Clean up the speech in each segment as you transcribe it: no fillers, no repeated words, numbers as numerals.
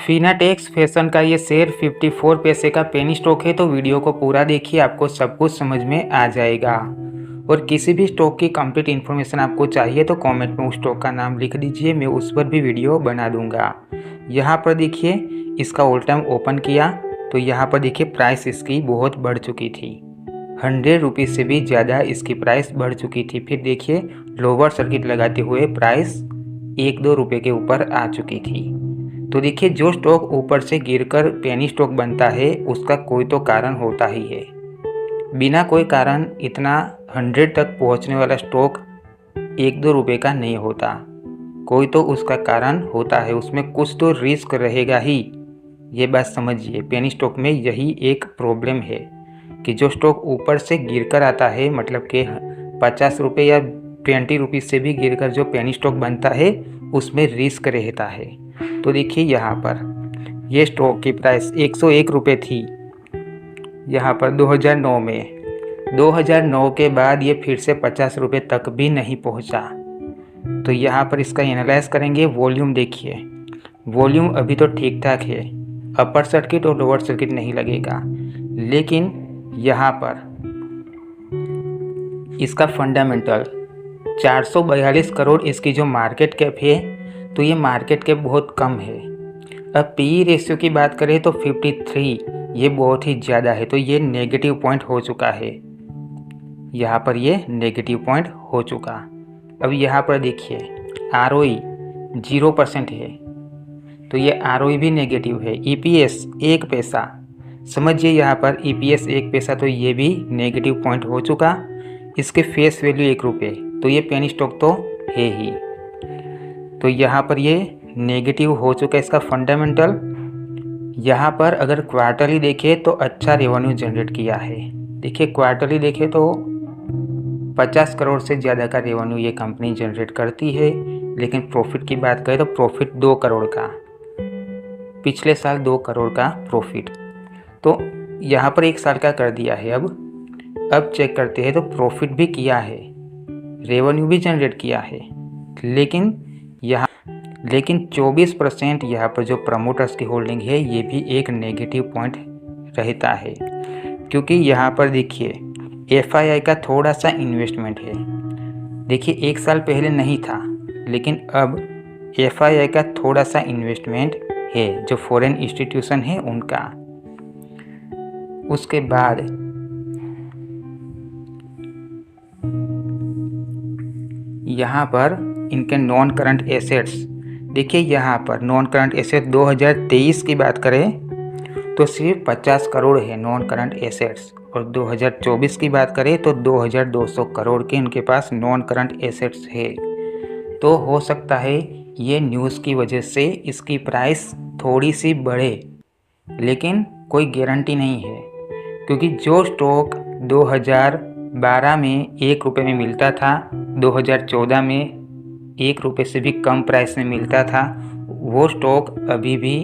फिनाटेक्स fashion का ये share 54 पैसे का पेनी स्टॉक है, तो वीडियो को पूरा देखिए, आपको सब कुछ समझ में आ जाएगा। और किसी भी स्टॉक की कंप्लीट इन्फॉर्मेशन आपको चाहिए तो कमेंट में उस स्टॉक का नाम लिख दीजिए, मैं उस पर भी वीडियो बना दूंगा। यहाँ पर देखिए इसका ऑल टाइम ओपन किया तो यहाँ पर देखिए प्राइस इसकी बहुत बढ़ चुकी थी, 100 रुपीज़ से भी ज़्यादा इसकी प्राइस बढ़ चुकी थी। फिर देखिए लोअर सर्किट लगाते हुए प्राइस 1-2 रुपये के ऊपर आ चुकी थी। तो देखिए जो स्टॉक ऊपर से गिरकर पेनी स्टॉक बनता है उसका कोई तो कारण होता ही है। बिना कोई कारण इतना 100 तक पहुंचने वाला स्टॉक 1-2 रुपये का नहीं होता, कोई तो उसका कारण होता है, उसमें कुछ तो रिस्क रहेगा ही। ये बात समझिए, पेनी स्टॉक में यही एक प्रॉब्लम है कि जो स्टॉक ऊपर से गिरकर आता है, मतलब कि 50 रुपये या 20 रुपीज़ से भी गिरकर जो पेनी स्टॉक बनता है उसमें रिस्क रहता है। तो देखिए यहाँ पर ये स्टॉक की प्राइस 101 रुपये थी यहाँ पर 2009 में। 2009 के बाद ये फिर से 50 रुपये तक भी नहीं पहुँचा। तो यहाँ पर इसका एनालाइज करेंगे। वॉल्यूम देखिए, वॉल्यूम अभी तो ठीक ठाक है, अपर सर्किट और लोअर सर्किट नहीं लगेगा, लेकिन यहाँ पर इसका फंडामेंटल 442 करोड़ इसकी जो मार्केट कैप है, तो ये मार्केट कैप बहुत कम है। अब पी रेशियो की बात करें तो 53, ये बहुत ही ज़्यादा है, तो ये नेगेटिव पॉइंट हो चुका है। यहाँ पर ये नेगेटिव पॉइंट हो चुका। अब यहाँ पर देखिए ROE 0% है, तो ये ROE भी नेगेटिव है। EPS 1 पैसा, समझिए यहाँ पर EPS 1 पैसा, तो ये भी नेगेटिव पॉइंट हो चुका। इसके फेस वैल्यू 1 रुपये, तो ये पेनी स्टॉक तो है ही, तो यहाँ पर ये नेगेटिव हो चुका है इसका फंडामेंटल। यहाँ पर अगर क्वार्टरली देखें तो अच्छा रेवेन्यू जनरेट किया है। देखिए क्वार्टरली देखें तो 50 करोड़ से ज़्यादा का रेवेन्यू ये कंपनी जनरेट करती है, लेकिन प्रॉफिट की बात करें तो प्रॉफिट 2 करोड़ का, पिछले साल 2 करोड़ का प्रॉफिट, तो यहाँ पर 1 साल का कर दिया है। अब चेक करते हैं तो प्रॉफिट भी किया है, रेवेन्यू भी जनरेट किया है, लेकिन 24% यहाँ पर जो प्रमोटर्स की होल्डिंग है ये भी एक नेगेटिव पॉइंट रहता है। क्योंकि यहाँ पर देखिए FII का थोड़ा सा इन्वेस्टमेंट है। देखिए 1 साल पहले नहीं था, लेकिन अब FII का थोड़ा सा इन्वेस्टमेंट है जो फॉरेन इंस्टीट्यूशन है उनका। उसके बाद यहाँ पर इनके नॉन करंट एसेट्स देखिए, यहाँ पर नॉन करंट एसेट 2023 की बात करें तो सिर्फ 50 करोड़ है नॉन करंट एसेट्स, और 2024 की बात करें तो 2200 करोड़ के इनके पास नॉन करंट एसेट्स है। तो हो सकता है ये न्यूज़ की वजह से इसकी प्राइस थोड़ी सी बढ़े, लेकिन कोई गारंटी नहीं है। क्योंकि जो स्टॉक 2012 में 1 रुपये में मिलता था, 2014 में 1 रुपये से भी कम प्राइस में मिलता था, वो स्टॉक अभी भी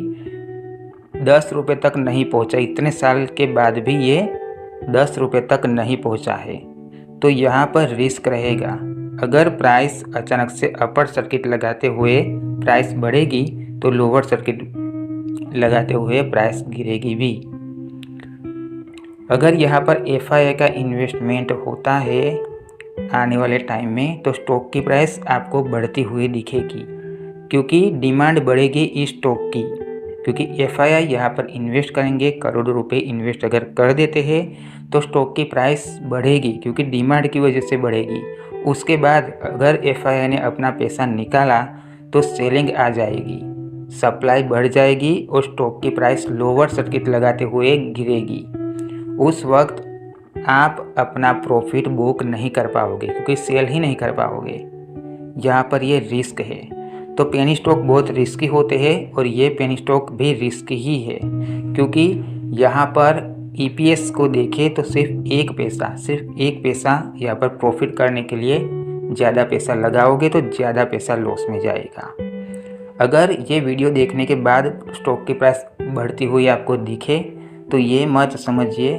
10 रुपये तक नहीं पहुंचा। इतने साल के बाद भी ये 10 रुपये तक नहीं पहुंचा है। तो यहाँ पर रिस्क रहेगा, अगर प्राइस अचानक से अपर सर्किट लगाते हुए प्राइस बढ़ेगी तो लोअर सर्किट लगाते हुए प्राइस गिरेगी भी। अगर यहाँ पर FII का इन्वेस्टमेंट होता है आने वाले टाइम में तो स्टॉक की प्राइस आपको बढ़ती हुई दिखेगी, क्योंकि डिमांड बढ़ेगी इस स्टॉक की। क्योंकि FII यहाँ पर इन्वेस्ट करेंगे, करोड़ों रुपए इन्वेस्ट अगर कर देते हैं तो स्टॉक की प्राइस बढ़ेगी, क्योंकि डिमांड की वजह से बढ़ेगी। उसके बाद अगर FII ने अपना पैसा निकाला तो सेलिंग आ जाएगी, सप्लाई बढ़ जाएगी और स्टॉक की प्राइस लोअर सर्किट लगाते हुए गिरेगी। उस वक्त आप अपना प्रॉफिट बुक नहीं कर पाओगे, क्योंकि सेल ही नहीं कर पाओगे। यहाँ पर ये रिस्क है। तो पेनी स्टॉक बहुत रिस्की होते हैं, और ये पेनी स्टॉक भी रिस्क ही है, क्योंकि यहाँ पर EPS को देखें तो सिर्फ 1 पैसा यहाँ पर प्रॉफिट करने के लिए ज़्यादा पैसा लगाओगे तो ज़्यादा पैसा लॉस में जाएगा। अगर ये वीडियो देखने के बाद स्टॉक की प्राइस बढ़ती हुई आपको दिखे तो ये मत समझिए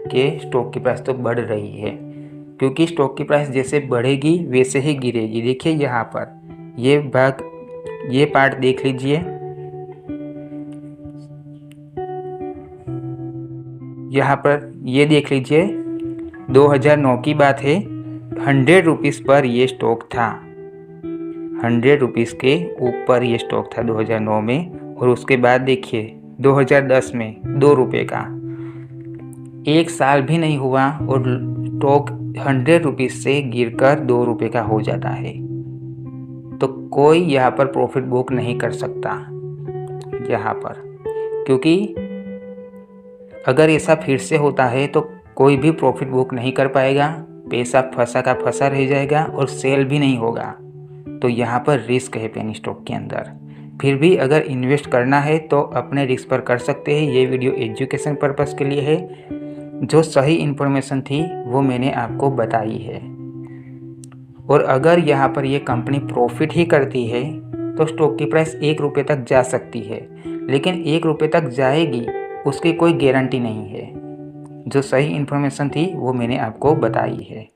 कि स्टॉक की प्राइस तो बढ़ रही है, क्योंकि स्टॉक की प्राइस जैसे बढ़ेगी वैसे ही गिरेगी। देखिए यहाँ पर ये पार्ट देख लीजिए, यहाँ पर ये देख लीजिए 2009 की बात है, 100 रुपीज़ पर ये स्टॉक था, 100 रुपीज़ के ऊपर ये स्टॉक था 2009 में। और उसके बाद देखिए 2010 में 2 रुपये का, 1 साल भी नहीं हुआ और स्टॉक 100 रुपीज़ से गिरकर 2 रुपये का हो जाता है। तो कोई यहाँ पर प्रॉफिट बुक नहीं कर सकता यहाँ पर, क्योंकि अगर ऐसा फिर से होता है तो कोई भी प्रॉफिट बुक नहीं कर पाएगा, पैसा फंसा का फंसा रह जाएगा और सेल भी नहीं होगा। तो यहाँ पर रिस्क है पेनी स्टॉक के अंदर। फिर भी अगर इन्वेस्ट करना है तो अपने रिस्क पर कर सकते हैं। ये वीडियो एजुकेशन पर्पस के लिए है, जो सही इन्फॉर्मेशन थी वो मैंने आपको बताई है। और अगर यहाँ पर ये कंपनी प्रॉफिट ही करती है तो स्टॉक की प्राइस 1 रुपये तक जा सकती है, लेकिन 1 रुपये तक जाएगी उसकी कोई गारंटी नहीं है। जो सही इन्फॉर्मेशन थी वो मैंने आपको बताई है।